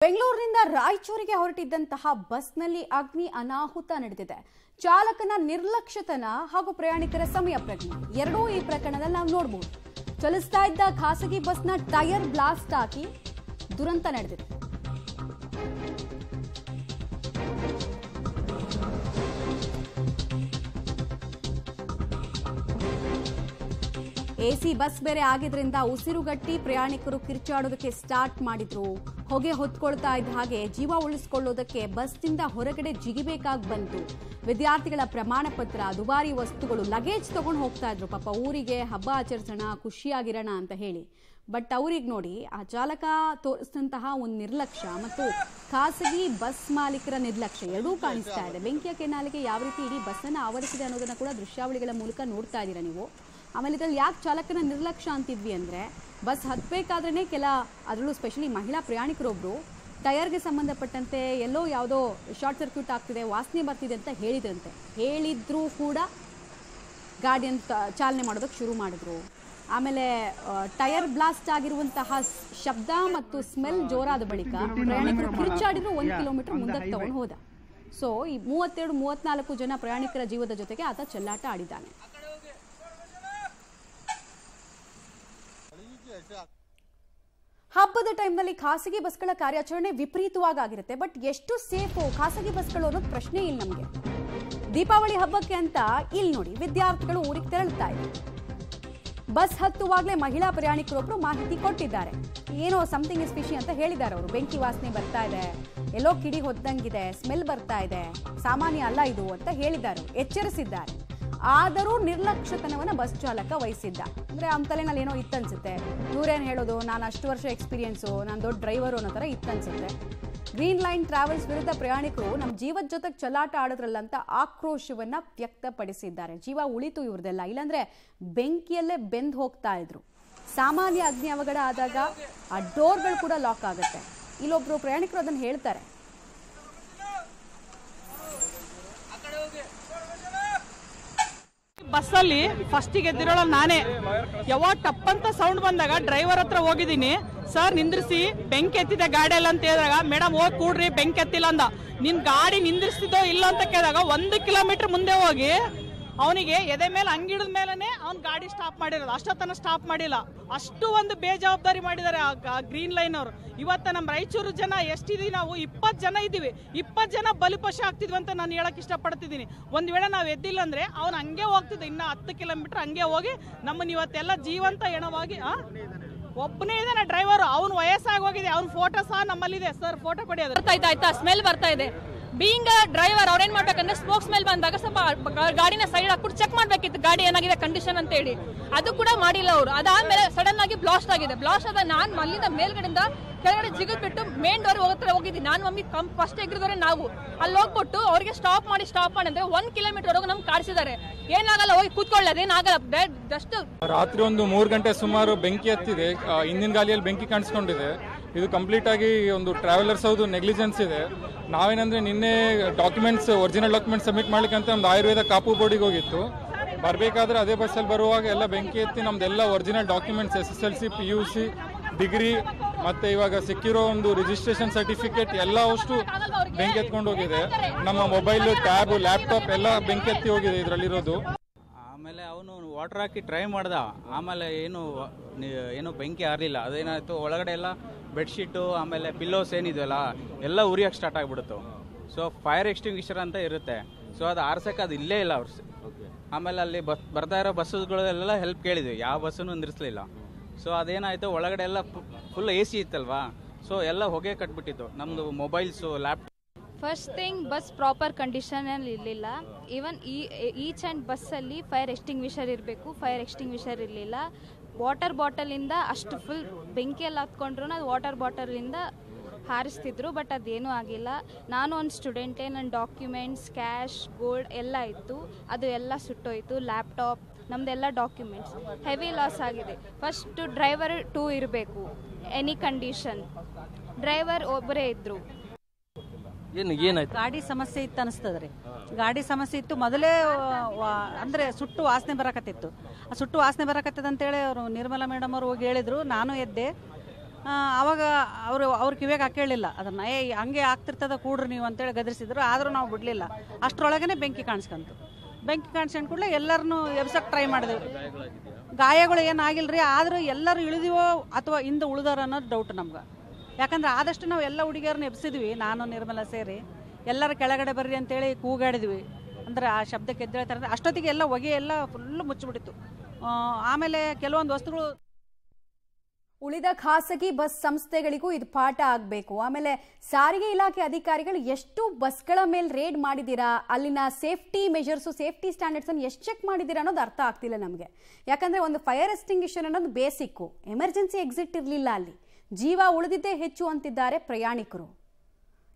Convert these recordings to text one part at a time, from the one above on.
ಬೆಂಗಳೂರಿನಿಂದ ರಾಯಚೂರಿಗೆ ಹೊರಟಿದ್ದಂತಹ ಬಸ್ನಲ್ಲಿ ಅಗ್ನಿ ಅನಾಹುತ ನಡೆದಿದೆ. ಚಾಲಕನ ನಿರ್ಲಕ್ಷ್ಯತನ ಹಾಗೂ ಪ್ರಯಾಣಿಕರ ಸಮಯ ಪ್ರಜ್ಞೆ ಎರಡೂ ಈ ಪ್ರಕರಣದಲ್ಲಿ ನಾವು ನೋಡಬಹುದು. ಚಲಿಸ್ತಾ ಇದ್ದ ಖಾಸಗಿ ಬಸ್ನ ಟೈರ್ ಬ್ಲಾಸ್ಟ್ ಆಗಿ ದುರಂತ ನಡೆದಿದೆ. ಎಸಿ ಬಸ್ ಬೇರೆ ಆಗಿದ್ರಿಂದ ಉಸಿರುಗಟ್ಟಿ ಪ್ರಯಾಣಿಕರು ಕಿರ್ಚಾಡೋದಕ್ಕೆ ಸ್ಟಾರ್ಟ್ ಮಾಡಿದ್ರು. ಹೊಗೆ ಹೊತ್ಕೊಳ್ತಾ ಇದ್ದ ಹಾಗೆ ಜೀವ ಉಳಿಸಿಕೊಳ್ಳೋದಕ್ಕೆ ಬಸ್ನಿಂದ ಹೊರಗಡೆ ಜಿಗಿಬೇಕಾಗಿ ಬಂತು. ವಿದ್ಯಾರ್ಥಿಗಳ ಪ್ರಮಾಣ ಪತ್ರ, ದುಬಾರಿ ವಸ್ತುಗಳು, ಲಗೇಜ್ ತಗೊಂಡು ಹೋಗ್ತಾ ಇದ್ರು. ಪಾಪ ಊರಿಗೆ ಹಬ್ಬ ಆಚರಿಸೋಣ, ಖುಷಿಯಾಗಿರೋಣ ಅಂತ ಹೇಳಿ. ಬಟ್ ಅವ್ರಿಗೆ ನೋಡಿ, ಆ ಚಾಲಕ ತೋರಿಸಿದಂತಹ ಒಂದು ನಿರ್ಲಕ್ಷ್ಯ ಮತ್ತು ಖಾಸಗಿ ಬಸ್ ಮಾಲೀಕರ ನಿರ್ಲಕ್ಷ್ಯ ಎರಡೂ ಕಾಣಿಸ್ತಾ ಇದೆ. ಬೆಂಕಿಯ ಕೆನ್ನಾಲಿಗೆ ಯಾವ ರೀತಿ ಇಡೀ ಬಸ್ಸನ್ನು ಆವರಿಸಿದೆ ಅನ್ನೋದನ್ನ ಕೂಡ ದೃಶ್ಯಾವಳಿಗಳ ಮೂಲಕ ನೋಡ್ತಾ ಇದ್ದೀರಾ ನೀವು. ಆಮೇಲೆ ಇದ್ರಲ್ಲಿ ಯಾಕೆ ಚಾಲಕನ ನಿರ್ಲಕ್ಷ್ಯ ಅಂತಿದ್ವಿ ಅಂದರೆ, ಬಸ್ ಹತ್ತಬೇಕಾದ್ರೇ ಅದರಲ್ಲೂ ಸ್ಪೆಷಲಿ ಮಹಿಳಾ ಪ್ರಯಾಣಿಕರೊಬ್ಬರು ಟೈರ್ಗೆ ಸಂಬಂಧಪಟ್ಟಂತೆ ಎಲ್ಲೋ ಯಾವುದೋ ಶಾರ್ಟ್ ಸರ್ಕ್ಯೂಟ್ ಆಗ್ತಿದೆ, ವಾಸನೆ ಬರ್ತಿದೆ ಅಂತ ಹೇಳಿದ್ರೂ ಕೂಡ ಗಾಡಿಯನ್ನು ಚಾಲನೆ ಮಾಡೋದಕ್ಕೆ ಶುರು ಮಾಡಿದ್ರು. ಆಮೇಲೆ ಟೈರ್ ಬ್ಲಾಸ್ಟ್ ಆಗಿರುವಂತಹ ಶಬ್ದ ಮತ್ತು ಸ್ಮೆಲ್ ಜೋರಾದ ಬಳಿಕ ಪ್ರಯಾಣಿಕರು ಕಿರ್ಚಾಡಿದ್ರು 1 ಕಿಲೋಮೀಟರ್ ಮುಂದಕ್ಕೆ ತಗೊಂಡು ಹೋದ. ಸೊ ಈ 32-34 ಜನ ಪ್ರಯಾಣಿಕರ ಜೀವದ ಜೊತೆಗೆ ಆತ ಚೆಲ್ಲಾಟ ಆಡಿದ್ದಾನೆ. ಹಬ್ಬದ ಟೈಮ್ನಲ್ಲಿ ಖಾಸಗಿ ಬಸ್ಗಳ ಕಾರ್ಯಾಚರಣೆ ವಿಪರೀತವಾಗಿರುತ್ತೆ. ಬಟ್ ಎಷ್ಟು ಸೇಫು ಖಾಸಗಿ ಬಸ್ಗಳು ಅನ್ನೋದು ಪ್ರಶ್ನೆ ಇಲ್ಲ ನಮಗೆ. ದೀಪಾವಳಿ ಹಬ್ಬಕ್ಕೆ ಅಂತ ಇಲ್ಲಿ ನೋಡಿ, ವಿದ್ಯಾರ್ಥಿಗಳು ಊರಿಗೆ ತೆರಳುತ್ತಾ ಇದ್ದಾರೆ. ಬಸ್ ಹತ್ತುವಾಗಲೇ ಮಹಿಳಾ ಪ್ರಯಾಣಿಕರೊಬ್ಬರು ಮಾಹಿತಿ ಕೊಟ್ಟಿದ್ದಾರೆ. ಏನೋ ಸಮಥಿಂಗ್ ಇಸ್ ಫಿಶಿ ಅಂತ ಹೇಳಿದ್ದಾರೆ ಅವರು. ಬೆಂಕಿ ವಾಸನೆ ಬರ್ತಾ ಇದೆ, ಎಲ್ಲೋ ಕಿಡಿ ಹೊದ್ದಂಗಿದೆ, ಸ್ಮೆಲ್ ಬರ್ತಾ ಇದೆ, ಸಾಮಾನ್ಯ ಅಲ್ಲ ಇದು ಅಂತ ಹೇಳಿದ್ದಾರೆ, ಎಚ್ಚರಿಸಿದ್ದಾರೆ. ಆದರೂ ನಿರ್ಲಕ್ಷ್ಯತನವನ್ನು ಬಸ್ ಚಾಲಕ ವಹಿಸಿದ್ದ. ಅಂದರೆ ಅವನ ತಲೆನಲ್ಲಿ ಏನೋ ಇತ್ತನ್ಸುತ್ತೆ. ಇವ್ರೇನು ಹೇಳೋದು, ನಾನು ಅಷ್ಟು ವರ್ಷ ಎಕ್ಸ್ಪೀರಿಯನ್ಸು, ನಾನು ದೊಡ್ಡ ಡ್ರೈವರು ಅನ್ನೋ ಥರ ಇತ್ತನ್ಸುತ್ತೆ. ಗ್ರೀನ್ ಲೈನ್ ಟ್ರಾವೆಲ್ಸ್ ವಿರುದ್ಧ ಪ್ರಯಾಣಿಕರು ನಮ್ಮ ಜೀವದ ಜೊತೆಗೆ ಚಲಾಟ ಆಡೋದ್ರಲ್ಲ ಅಂತ ಆಕ್ರೋಶವನ್ನ ವ್ಯಕ್ತಪಡಿಸಿದ್ದಾರೆ. ಜೀವ ಉಳಿತು ಇವ್ರದೆಲ್ಲ, ಇಲ್ಲಾಂದ್ರೆ ಬೆಂಕಿಯಲ್ಲೇ ಬೆಂದು ಹೋಗ್ತಾ ಇದ್ರು. ಸಾಮಾನ್ಯ ಅಗ್ನಿ ಅವಘಡ ಆದಾಗ ಆ ಡೋರ್ಗಳು ಕೂಡ ಲಾಕ್ ಆಗುತ್ತೆ. ಇಲ್ಲೊಬ್ರು ಪ್ರಯಾಣಿಕರು ಅದನ್ನು ಹೇಳ್ತಾರೆ. ಬಸ್ಸಲ್ಲಿ ಫಸ್ಟಿಗೆ ಎದ್ದಿರೋಳ ನಾನೇ. ಯಾವಾಗ ಟಪ್ಪಂತ ಸೌಂಡ್ ಬಂದಾಗ ಡ್ರೈವರ್ ಹತ್ರ ಹೋಗಿದ್ದೀನಿ. ಸರ್ ನಿಂದ್ರಿಸಿ, ಬೆಂಕಿ ಎತ್ತಿದೆ ಗಾಡಿಯಲ್ಲಿ ಅಂತ ಹೇಳಿದಾಗ, ಮೇಡಮ್ ಹೋಗಿ ಕೂಡ್ರಿ ಬೆಂಕಿ ಎತ್ತಿಲ್ಲ ಅಂದ. ನಿನ್ ಗಾಡಿ ನಿಂದ್ರಿಸ್ತಿದ್ದೋ ಇಲ್ಲ ಅಂತ ಕೇಳಿದಾಗ 1 ಕಿಲೋಮೀಟರ್ ಮುಂದೆ ಹೋಗಿ ಅವನಿಗೆ ಎದೆ ಮೇಲೆ ಅಂಗಿಡಿದ ಮೇಲೇ ಅವ್ನ ಗಾಡಿ ಸ್ಟಾಪ್ ಮಾಡಿರೋದು. ಅಷ್ಟೊತ್ತನ ಸ್ಟಾಪ್ ಮಾಡಿಲ್ಲ. ಅಷ್ಟು ಒಂದು ಬೇಜವಾಬ್ದಾರಿ ಮಾಡಿದ್ದಾರೆ ಆ ಗ್ರೀನ್ ಲೈನ್ ಅವರು. ಇವತ್ತು ನಮ್ಮ ರಾಯಚೂರು ಜನ ಎಷ್ಟಿದೀವಿ ನಾವು, 20 ಜನ ಇದ್ದೀವಿ. 20 ಜನ ಬಲಿಪಶು ಆಗ್ತಿದ್ವಿ ಅಂತ ನಾನು ಹೇಳಕ್ ಇಷ್ಟಪಡ್ತಿದ್ದೀನಿ. ಒಂದ್ ವೇಳೆ ನಾವು ಎದ್ದಿಲ್ಲ ಅಂದ್ರೆ ಅವ್ನು ಹಂಗೆ ಹೋಗ್ತಿದ್ದೆ, ಇನ್ನ 10 ಕಿಲೋಮೀಟರ್ ಹಂಗೆ ಹೋಗಿ ನಮ್ಮನ್ನ ಇವತ್ತೆಲ್ಲ ಜೀವಂತ ಹೆಣವಾಗಿ ಒಬ್ಬನೇ ಇದ್ದಾನೆ ಡ್ರೈವರ್. ಅವ್ನು ವಯಸ್ಸಾಗಿ ಹೋಗಿದೆ. ಅವ್ನ ಫೋಟೋ ಸಹ ನಮ್ಮಲ್ಲಿದೆ. ಸರ್ ಫೋಟೋ ಕೊಡಿ. ಆಯ್ತಾ ಸ್ಮೆಲ್ ಬರ್ತಾ ಇದೆ. ಬೀಯಿಂಗ್ ಡ್ರೈವರ್ ಅವ್ರೇನ್ ಮಾಡ್ಬೇಕಂದ್ರೆ, ಸ್ಮೋಕ್ ಸ್ಮೆಲ್ ಬಂದಾಗ ಸ್ವಲ್ಪ ಗಾಡಿನ ಸೈಡ್ ಹಾಕ್ಬಿಟ್ಟು ಚೆಕ್ ಮಾಡ್ಬೇಕಿತ್ತು ಗಾಡಿ ಏನಾಗಿದೆ ಕಂಡೀಷನ್ ಅಂತ ಹೇಳಿ. ಅದು ಕೂಡ ಮಾಡಿಲ್ಲ ಅವರು. ಅದಾದ್ಮೇಲೆ ಸಡನ್ ಆಗಿ ಬ್ಲಾಸ್ಟ್ ಆಗಿದೆ. ಬ್ಲಾಸ್ಟ್ ಆದ ನಾನು ಅಲ್ಲಿಂದ ಮೇಲ್ಗಡೆಯಿಂದ ಕೆಳಗಡೆ ಜಿಗಿದ್ ಬಿಟ್ಟು ಮೇನ್ ಡೋರ್ ಹೋಗಿದ್ದೀನಿ. ನಾನು ಮಮ್ಮಿ ಫಸ್ಟ್ ಎಗ್ರಿದವ್ರೆ ನಾವು. ಅಲ್ಲಿ ಹೋಗ್ಬಿಟ್ಟು ಅವ್ರಿಗೆ ಸ್ಟಾಪ್ ಮಾಡಿ ಅಂದ್ರೆ 1 ಕಿಲೋಮೀಟರ್ ವರೆಗೂ ನಮ್ಗೆ ಕಾಡಿಸಿದ್ದಾರೆ. ಏನಾಗಲ್ಲ, ಹೋಗಿ ಕೂತ್ಕೊಳ್ಳಿ, ಅದೇನಾಗಲ್ಲ. ಜಸ್ಟ್ ರಾತ್ರಿ ಒಂದು 3 ಗಂಟೆ ಸುಮಾರು ಬೆಂಕಿ ಹತ್ತಿದೆ. ಹಿಂದಿನ ಗಾಲಿಯಲ್ಲಿ ಬೆಂಕಿ ಕಾಣಿಸ್ಕೊಂಡಿದೆ. ಇದು ಕಂಪ್ಲೀಟ್ ಆಗಿ ಒಂದು ಟ್ರಾವೆಲರ್ಸ್ ಹೌದು ನೆಗ್ಲಿಜೆನ್ಸ್ ಇದೆ. ನಾವೇನಂದ್ರೆ ನಿನ್ನೆ ಒರಿಜಿನಲ್ ಡಾಕ್ಯುಮೆಂಟ್ ಸಬ್ಮಿಟ್ ಮಾಡ್ಲಿಕ್ಕೆ ಅಂತ ನಮ್ದು ಆಯುರ್ವೇದ ಕಾಪು ಬೋರ್ಡಿಗೆ ಹೋಗಿತ್ತು. ಬರಬೇಕಾದ್ರೆ ಅದೇ ಬಸ್ಸಲ್ಲಿ ಬರುವಾಗ ಎಲ್ಲ ಬೆಂಕಿ ಎತ್ತಿ ನಮ್ದೆಲ್ಲ original documents, SSLC, PUC, degree, ಮತ್ತೆ ಇವಾಗ ಸಿಕ್ಕಿರೋ ಒಂದು ರಿಜಿಸ್ಟ್ರೇಷನ್ ಸರ್ಟಿಫಿಕೇಟ್ ಎಲ್ಲ ಅಷ್ಟು ಬೆಂಕಿ ಎತ್ಕೊಂಡು ಹೋಗಿದೆ. ನಮ್ಮ ಮೊಬೈಲ್, ಟ್ಯಾಬ್, ಲ್ಯಾಪ್ಟಾಪ್ ಎಲ್ಲ ಬೆಂಕಿ ಎತ್ತಿ ಹೋಗಿದೆ ಇದರಲ್ಲಿರೋದು. ಆಮೇಲೆ ಅವನು ವಾಟರ್ ಹಾಕಿ ಟ್ರೈ ಮಾಡ್ದ. ಆಮೇಲೆ ಏನು ಬೆಂಕಿ ಆರಲಿಲ್ಲ. ಅದೇನಾಯ್ತು, ಒಳಗಡೆ ಎಲ್ಲ ಬೆಡ್ಶೀಟು ಆಮೇಲೆ ಪಿಲ್ಲೋಸ್ ಏನಿದೆಯಲ್ಲ ಎಲ್ಲ ಉರಿಯೋಕೆ ಸ್ಟಾರ್ಟ್ ಆಗಿಬಿಡ್ತು. ಸೊ ಫೈರ್ ಎಕ್ಸ್ಟಿಂಗ್ವಿಷರ್ ಅಂತ ಇರುತ್ತೆ. ಸೊ ಅದು ಆರ್ಸಕ್ಕೆ ಅದು ಇಲ್ಲೇ ಇಲ್ಲ ಅವ್ರು. ಆಮೇಲೆ ಅಲ್ಲಿ ಬರ್ತಾ ಇರೋ ಬಸ್ಸುಗಳೆಲ್ಲ ಹೆಲ್ಪ್ ಕೇಳಿದ್ವಿ, ಯಾವ ಬಸ್ಸನ್ನು ನಿಂದಿರಿಸಲಿಲ್ಲ. ಸೊ ಅದೇನಾಯಿತು, ಒಳಗಡೆ ಎಲ್ಲ ಫುಲ್ AC ಇತ್ತಲ್ವಾ. ಸೊ ಎಲ್ಲ ಹೊಗೆ ಕಟ್ಬಿಟ್ಟಿತ್ತು ನಮ್ಮದು mobiles, laptop. First thing, bus proper ಕಂಡೀಷನಲ್ಲಿ ಇರಲಿಲ್ಲ. ಈವನ್ ಈಚ್ ಆ್ಯಂಡ್ ಬಸ್ಸಲ್ಲಿ ಫೈರ್ ಎಕ್ಸ್ಟಿಂಗ್ವಿಷರ್ ಇರಬೇಕು, ಫೈರ್ ಎಕ್ಸ್ಟಿಂಗ್ವಿಷರ್ ಇರಲಿಲ್ಲ. ವಾಟರ್ ಬಾಟಲಿಂದ ಅಷ್ಟು ಫುಲ್ ಬೆಂಕಿಯಲ್ಲಿ ಹತ್ಕೊಂಡ್ರು ಅದು ವಾಟರ್ ಬಾಟಲಿಂದ ಹಾರಿಸ್ತಿದ್ರು. ಬಟ್ ಅದೇನೂ ಆಗಿಲ್ಲ. ನಾನು ಒಂದು ಸ್ಟೂಡೆಂಟೇ, ನನ್ನ ಡಾಕ್ಯುಮೆಂಟ್ಸ್, ಕ್ಯಾಶ್, ಗೋಲ್ಡ್ ಎಲ್ಲ ಇತ್ತು. ಅದು ಎಲ್ಲ ಸುಟ್ಟೋಯ್ತು. ಲ್ಯಾಪ್ಟಾಪ್, ನಮ್ಮದೆಲ್ಲ ಡಾಕ್ಯುಮೆಂಟ್ಸ್ ಹೆವಿ ಲಾಸ್ ಆಗಿದೆ. ಫಸ್ಟು ಡ್ರೈವರ್ 2 ಇರಬೇಕು, ಎನಿ ಕಂಡೀಷನ್. ಡ್ರೈವರ್ ಒಬ್ಬರೇ ಇದ್ದರು. ಏನಾಯ್ತು? ಗಾಡಿ ಸಮಸ್ಯೆ ಇತ್ತು ಅನಿಸ್ತದ್ರಿ. ಗಾಡಿ ಸಮಸ್ಯೆ ಇತ್ತು ಮೊದಲೇ. ಅಂದ್ರೆ ಸುಟ್ಟು ವಾಸನೆ ಬರಕತ್ತಿತ್ತು. ಆ ಸುಟ್ಟು ವಾಸನೆ ಬರಕತ್ತದ ಅಂತೇಳಿ ಅವರು ನಿರ್ಮಲಾ ಮೇಡಮ್ ಅವರು ಹೋಗಿ ಹೇಳಿದ್ರು. ನಾನು ಎದ್ದೆ. ಆವಾಗ ಅವ್ರ ಕಿವಿಯಾಗ ಹಾಕೇಳಿಲ್ಲ ಅದನ್ನು. ಹಂಗೆ ಆಗ್ತಿರ್ತದ ಕೂಡ್ರಿ ನೀವು ಅಂತೇಳಿ ಗದರಿಸಿದ್ರು. ಆದರೂ ನಾವು ಬಿಡಲಿಲ್ಲ. ಅಷ್ಟರೊಳಗನೆ ಬೆಂಕಿ ಕಾಣಿಸ್ಕೊಂತು. ಬೆಂಕಿ ಕಾಣಿಸ್ಕೊಂಡು ಕೂಡಲೇ ಎಲ್ಲರನ್ನೂ ಎಬ್ಸಕ್ಕೆ ಟ್ರೈ ಮಾಡಿದೆವು. ಗಾಯಗಳು ಏನಾಗಿಲ್ಲ ರೀ. ಆದರೂ ಎಲ್ಲರೂ ಇಳಿದಿವೋ ಅಥವಾ ಹಿಂದೆ ಉಳಿದಾರ ಅನ್ನೋದು ಡೌಟ್ ನಮ್ಗೆ. ಯಾಕಂದ್ರೆ ಆದಷ್ಟು ನಾವು ಎಲ್ಲ ಹುಡುಗಿಯರನ್ನ ಎಬ್ಸಿದ್ವಿ, ನಾನು ನಿರ್ಮಲ ಸೇರಿ ಎಲ್ಲರೂ ಕೆಳಗಡೆ ಬರ್ರಿ ಅಂತೇಳಿ ಕೂಗಾಡಿದ್ವಿ. ಅಂದರೆ ಆ ಶಬ್ದಕ್ಕೆ ಎದ್ದೇಳ್ತಾರೆ. ಅಷ್ಟೊತ್ತಿಗೆ ಎಲ್ಲ ಹೊಗೆ ಎಲ್ಲ ಫುಲ್ಲು ಮುಚ್ಚಿಬಿಟ್ಟಿತ್ತು. ಆಮೇಲೆ ಕೆಲವೊಂದು ವಸ್ತುಗಳು ಉಳಿದ ಖಾಸಗಿ ಬಸ್ ಸಂಸ್ಥೆಗಳಿಗೂ ಇದು ಪಾಠ ಆಗಬೇಕು. ಆಮೇಲೆ ಸಾರಿಗೆ ಇಲಾಖೆ ಅಧಿಕಾರಿಗಳು ಎಷ್ಟು ಬಸ್ಗಳ ಮೇಲೆ ರೇಡ್ ಮಾಡಿದ್ದೀರಾ, ಅಲ್ಲಿನ ಸೇಫ್ಟಿ ಮೆಜರ್ಸು ಸೇಫ್ಟಿ ಸ್ಟ್ಯಾಂಡರ್ಡ್ಸನ್ನು ಎಷ್ಟು ಚೆಕ್ ಮಾಡಿದ್ದೀರಾ ಅನ್ನೋದು ಅರ್ಥ ಆಗ್ತಿಲ್ಲ ನಮಗೆ. ಯಾಕಂದರೆ ಒಂದು ಫೈರ್ ಎಕ್ಸ್ಟಿಂಗ್ವಿಷರ್ ಅನ್ನೋದು ಬೇಸಿಕ್ಕು. ಎಮರ್ಜೆನ್ಸಿ ಎಕ್ಸಿಟ್ ಇರಲಿಲ್ಲ ಅಲ್ಲಿ. ಜೀವ ಉಳಿದಿದ್ದೇ ಹೆಚ್ಚು ಅಂತಿದ್ದಾರೆ ಪ್ರಯಾಣಿಕರು.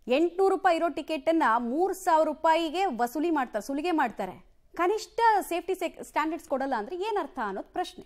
800 ರೂಪಾಯಿ ಇರೋ ಟಿಕೆಟನ್ನು 3000 ರೂಪಾಯಿಗೆ ಸುಲಿಗೆ ಮಾಡ್ತಾರೆ. ಕನಿಷ್ಠ ಸೇಫ್ಟಿ ಸ್ಟ್ಯಾಂಡರ್ಡ್ಸ್ ಕೊಡಲ್ಲ ಅಂದರೆ ಏನರ್ಥ ಅನ್ನೋದು ಪ್ರಶ್ನೆ.